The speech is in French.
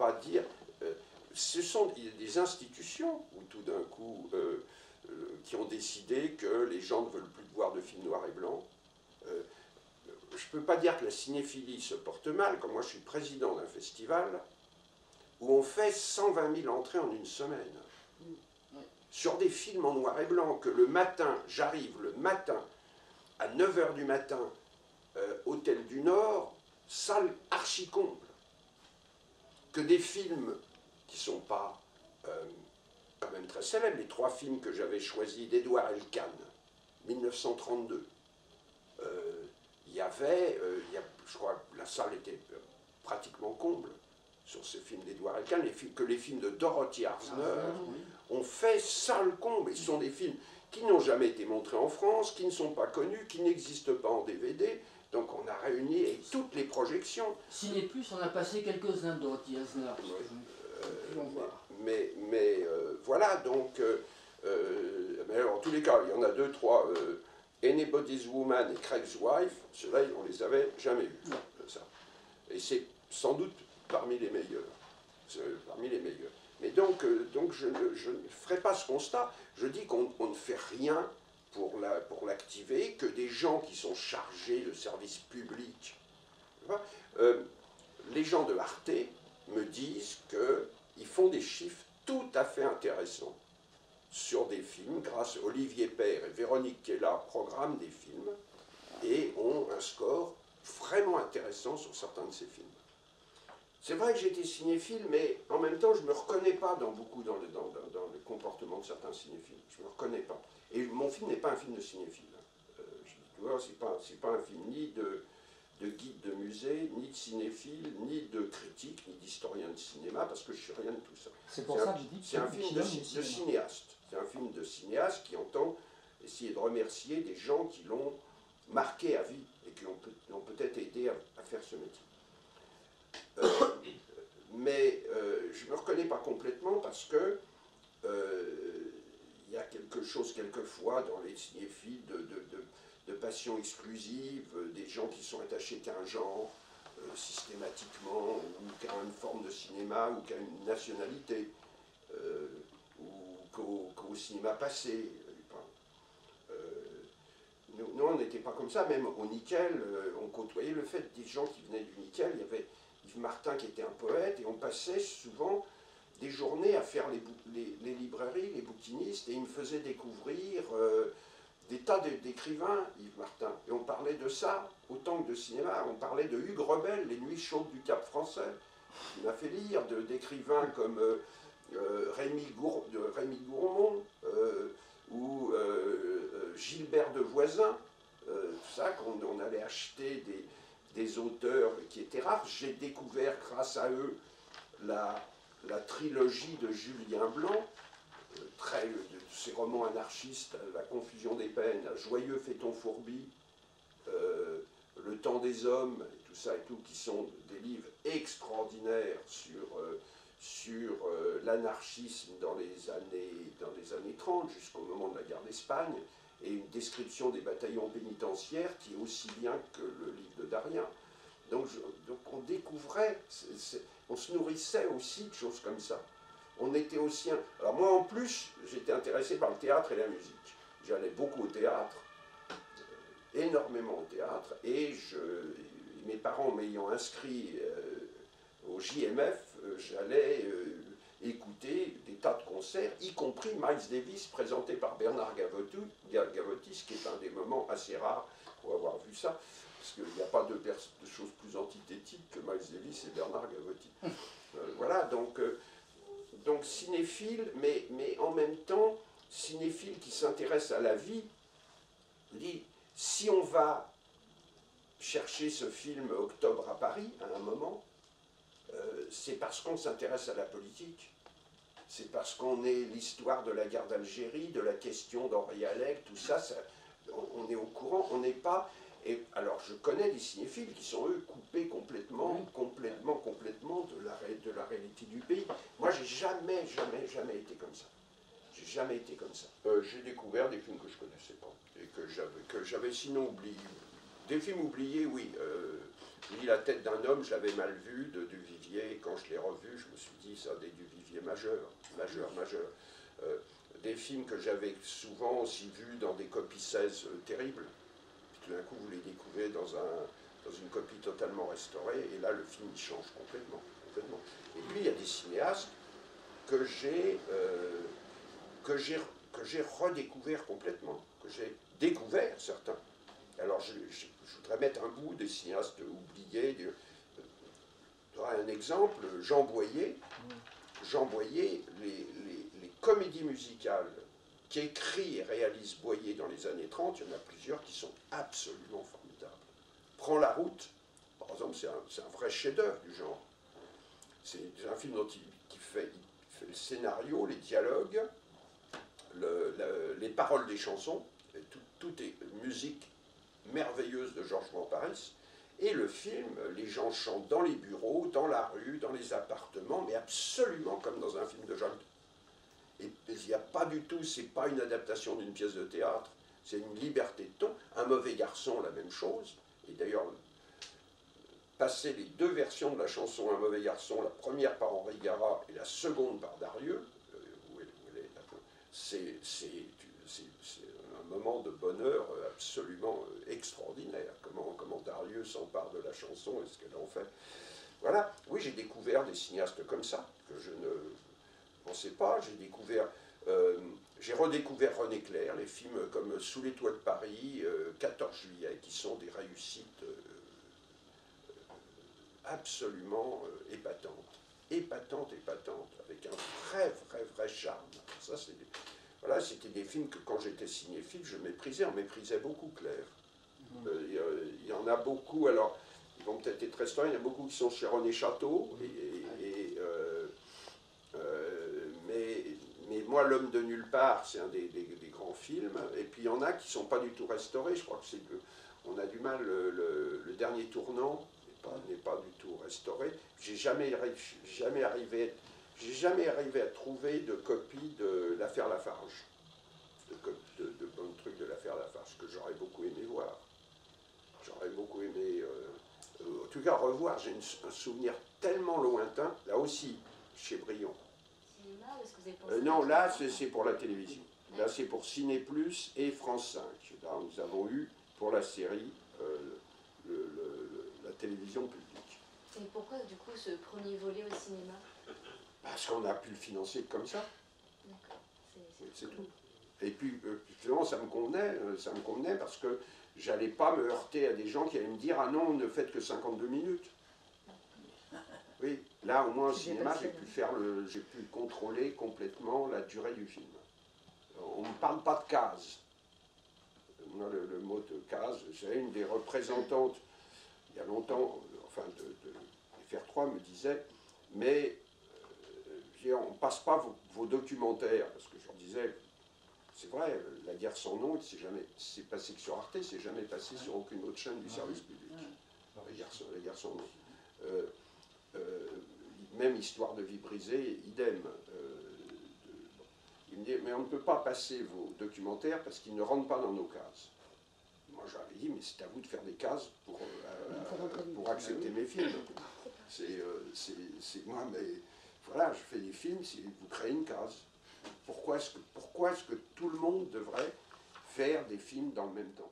pas dire... ce sont des institutions où tout d'un coup, qui ont décidé que les gens ne veulent plus voir de films noir et blanc. Je ne peux pas dire que la cinéphilie se porte mal, comme moi je suis président d'un festival, où on fait 120 000 entrées en une semaine. Sur des films en noir et blanc, que le matin, j'arrive le matin, à 9 h du matin, Hôtel du Nord, salle archi-comble. Que des films qui ne sont pas quand même très célèbres, les 3 films que j'avais choisis d'Edouard Elkann, 1932, il y avait, je crois que la salle était pratiquement comble sur ce film d'Edouard Elkann, que les films de Dorothy Arzner ont fait salle comble. Ce sont des films qui n'ont jamais été montrés en France, qui ne sont pas connus, qui n'existent pas en DVD. Donc on a réuni toutes les projections. Ciné Plus, on a passé quelques-uns de Dorothy Arzner. Voilà, donc, mais alors, en tous les cas, il y en a 2, 3, Anybody's Woman et Craig's Wife, ceux-là, on les avait jamais vus. Ça. Et c'est sans doute parmi les meilleurs. Parmi les meilleurs. Mais donc je ne ferai pas ce constat. Je dis qu'on ne fait rien pour l'activer, que des gens qui sont chargés de services publics. Les gens de Arte me disent qu'ils font des chiffres tout à fait intéressants sur des films, grâce à Olivier Père et Véronique Kella programment des films et ont un score vraiment intéressant sur certains de ces films. C'est vrai que j'étais cinéphile, mais en même temps, je ne me reconnais pas dans le comportement de certains cinéphiles. Je ne me reconnais pas. Et mon film n'est pas un film de cinéphile. Tu vois, c'est pas un film ni de guide de musée, ni de cinéphile, ni de critique, ni d'historien de cinéma, parce que je ne suis rien de tout ça. C'est pour ça que je dis que c'est un film de cinéaste. C'est un film de cinéaste qui entend essayer de remercier des gens qui l'ont marqué à vie et qui l'ont peut-être aidé à faire ce métier. Mais je ne me reconnais pas complètement parce que il y a quelque chose quelquefois dans les cinéphiles de passion exclusive, des gens qui sont attachés qu'à un genre systématiquement, ou qu'à une forme de cinéma, ou qu'à une nationalité, ou qu'au cinéma passé. Nous, on n'était pas comme ça, même au Nickel, on côtoyait le fait des gens qui venaient du Nickel. Il y avait Yves Martin qui était un poète, et on passait souvent des journées à faire les librairies, les bouquinistes, et il me faisait découvrir des tas d'écrivains, Yves Martin. Et on parlait de ça autant que de cinéma. On parlait de Hugues Rebel, Les Nuits chaudes du Cap français. Il m'a fait lire d'écrivains comme Rémi Gourmont ou Gilbert de Voisin. Tout ça, qu'on allait acheter des auteurs qui étaient rares. J'ai découvert grâce à eux la trilogie de Julien Blanc, de ces romans anarchistes, La confusion des peines, Joyeux Phaéton fourbi, Le temps des hommes, et tout ça et tout, qui sont des livres extraordinaires sur l'anarchisme dans les années 30, jusqu'au moment de la guerre d'Espagne, et une description des bataillons pénitentiaires qui est aussi bien que le livre de Darien. Donc on découvrait, on se nourrissait aussi de choses comme ça. On était aussi... Alors moi en plus, j'étais intéressé par le théâtre et la musique. J'allais beaucoup au théâtre, énormément au théâtre, et mes parents m'ayant inscrit au JMF, j'allais écouter des tas de concerts, y compris Miles Davis présenté par Bernard Gavotti, ce qui est un des moments assez rares pour avoir vu ça, parce qu'il n'y a pas de choses plus antithétiques que Miles Davis et Bernard Gavotti. Voilà, donc cinéphile, mais en même temps, cinéphile qui s'intéresse à la vie. Je dis, si on va chercher ce film Octobre à Paris, à un moment, c'est parce qu'on s'intéresse à la politique. C'est parce qu'on est l'histoire de la guerre d'Algérie, de la question d'Henri Alleg, tout ça, on est au courant, on n'est pas... Et alors je connais des cinéphiles qui sont eux coupés complètement de la réalité du pays. Moi j'ai jamais été comme ça. J'ai jamais été comme ça. J'ai découvert des films que je connaissais pas et que j'avais sinon oubliés. Des films oubliés, oui. Je dis La tête d'un homme, je l'avais mal vu de Duvivier, et quand je l'ai revu, je me suis dit, ça a des Duvivier majeurs. Des films que j'avais souvent aussi vus dans des copies 16 terribles, puis tout d'un coup vous les découvrez dans une copie totalement restaurée, et là le film il change complètement. Et puis il y a des cinéastes que j'ai redécouvert complètement, que j'ai découvert certains. Alors je voudrais mettre un bout des cinéastes oubliés. Un exemple, Jean Boyer. Jean Boyer, les comédies musicales qu'écrit et réalise Boyer dans les années 30, il y en a plusieurs qui sont absolument formidables. Prends la route, par exemple, c'est un vrai chef-d'œuvre du genre. C'est un film dont il fait le scénario, les dialogues, les paroles des chansons, et tout est musique merveilleuse de Georges Montparnasse. Et le film, les gens chantent dans les bureaux, dans la rue, dans les appartements, mais absolument comme dans un film de Jacques. Et il n'y a pas du tout, c'est pas une adaptation d'une pièce de théâtre, c'est une liberté de ton. Un mauvais garçon, la même chose. Et d'ailleurs, passer les deux versions de la chanson Un mauvais garçon, la première par Henri Garat et la seconde par Darieux, c'est un moment de bonheur absolument extraordinaire. Comment Darieux s'empare de la chanson et ce qu'elle en fait. Voilà, oui, j'ai découvert des cinéastes comme ça, que je ne pensais pas. J'ai redécouvert René Clair, les films comme Sous les toits de Paris, 14 juillet, qui sont des réussites absolument épatantes, avec un vrai charme. Ça, voilà, c'était des films que quand j'étais cinéphile, je méprisais, on méprisait beaucoup Clair. Il y en a beaucoup, alors, ils vont peut-être être restants, il y en a beaucoup qui sont chez René Château, mais moi, L'homme de nulle part, c'est un des grands films, et puis il y en a qui ne sont pas du tout restaurés, je crois que on a du mal, le dernier tournant n'est pas du tout restauré. J'ai jamais arrivé à trouver de copie de l'affaire Lafarge, de bons trucs de l'affaire Lafarge, que j'aurais beaucoup aimé voir. J'aurais beaucoup aimé, en tout cas, revoir. J'ai un souvenir tellement lointain, là aussi, chez Brion. Cinéma, ou est-ce que vous avez pensé Non, là, c'est pour la télévision. Là, c'est pour Ciné Plus et France 5. Là, nous avons eu, pour la série, la télévision publique. Et pourquoi, du coup, ce premier volet au cinéma? Parce qu'on a pu le financer comme ça. D'accord. C'est tout. Et puis, finalement, ça me convenait parce que j'allais pas me heurter à des gens qui allaient me dire « Ah non, ne faites que 52 minutes ». Oui, là, au moins, au cinéma, j'ai pu contrôler complètement la durée du film. On ne parle pas de cases. Moi, le mot de case, c'est une des représentantes, il y a longtemps, enfin, de FR3 me disait « Mais on ne passe pas vos documentaires », parce que je leur disais, c'est vrai, La guerre sans nom, c'est passé que sur Arte, c'est jamais passé sur aucune autre chaîne du service public. La guerre sans nom. Même Histoire de vie brisée, idem. Il me dit, mais on ne peut pas passer vos documentaires parce qu'ils ne rentrent pas dans nos cases. Moi, j'avais dit, mais c'est à vous de faire des cases pour accepter mes films. C'est moi, mais voilà, je fais des films, vous créez une case. Pourquoi est-ce que tout le monde devrait faire des films dans le même temps?